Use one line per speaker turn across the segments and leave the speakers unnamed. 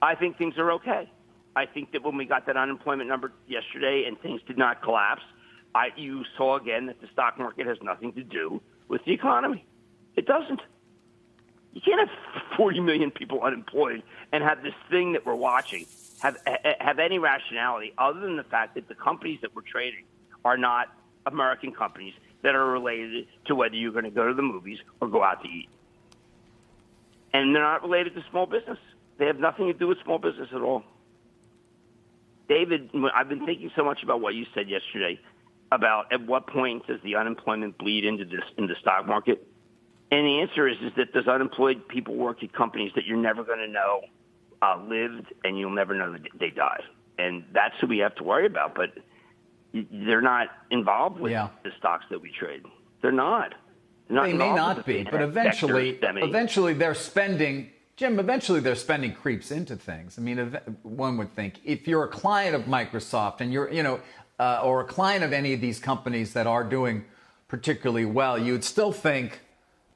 I think things are okay. I think that when we got that unemployment number yesterday and things did not collapse, you saw again that the stock market has nothing to do with the economy. It doesn't. You can't have 40 million people unemployed and have this thing that we're watching have any rationality other than the fact that the companies that we're trading are not American companies that are related to whether you're going to go to the movies or go out to eat. And they're not related to small business. They have nothing to do with small business at all. David, I've been thinking so much about what you said yesterday about at what point does the unemployment bleed into the stock market? And the answer is that those unemployed people work at companies that you're never going to know lived, and you'll never know that they died. And that's who we have to worry about. But they're not involved with the stocks that we trade. They're not.
They may not be, but eventually their spending, Jim, eventually their spending creeps into things. I mean, one would think if you're a client of Microsoft and you're, or a client of any of these companies that are doing particularly well, you'd still think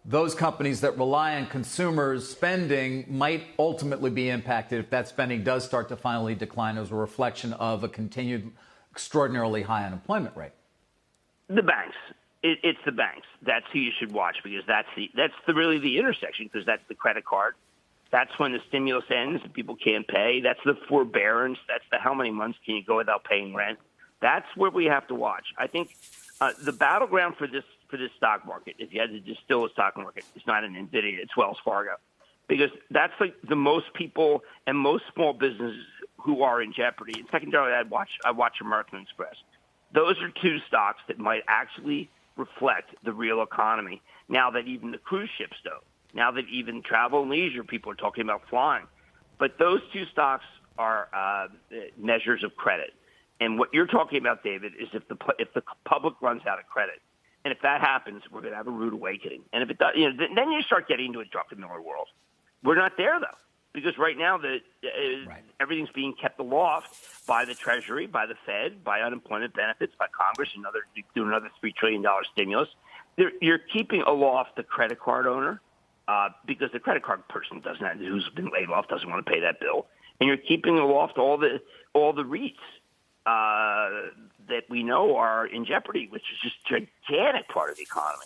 those companies that rely on consumers spending might ultimately be impacted if that spending does start to finally decline as a reflection of a continued extraordinarily high unemployment rate.
The banks. It's the banks. That's who you should watch because that's really the intersection because that's the credit card. That's when the stimulus ends and people can't pay. That's the forbearance. That's the how many months can you go without paying rent. That's where we have to watch. I think the battleground for this stock market, if you had to distill a stock market, it's not an NVIDIA, it's Wells Fargo. Because that's like the most people and most small businesses who are in jeopardy. And secondarily, I watch American Express. Those are two stocks that might actually reflect the real economy. Now that even the cruise ships don't. Now that even travel and leisure people are talking about flying. But those two stocks are measures of credit. And what you're talking about, David, is if the public runs out of credit, and if that happens, we're going to have a rude awakening. And if it does, then you start getting into a Druckenmiller world. We're not there though, because right now everything's being kept aloft by the Treasury, by the Fed, by unemployment benefits, by Congress, doing another $3 trillion stimulus. You're keeping aloft the credit card owner because the credit card person who's been laid off doesn't want to pay that bill, and you're keeping aloft all the REITs. That we know are in jeopardy, which is just a gigantic part of the economy.